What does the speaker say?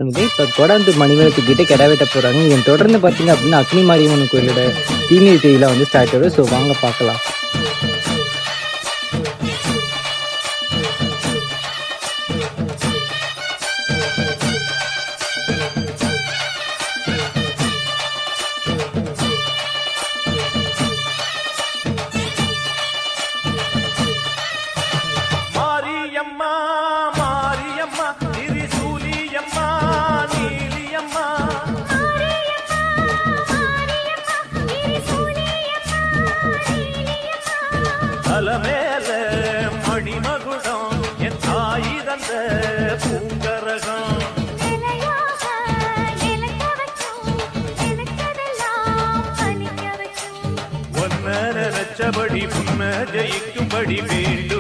இப்போ கொடாந்து மணிமேல தூக்கிட்டு கிடா வெட்ட போறாங்க. இங்க தொடர்ந்து பார்த்தீங்க அப்படின்னா, அக்னி மாரியம்மன் கோயிலோட தீமிதி திருவிழா வந்து ஸ்டார்ட் ஆகுது. ஸோ வாங்க பார்க்கலாம். மாரியம்மா மாரியம்மா திரிசூலியம்மா நீலியம்மா அலமேல மணிமகுடம் என் தாய் தந்த பூங்கரகம் ஒன்ன நினைச்சபடி முன்ன ஜெயிக்கும்படி வேண்டும்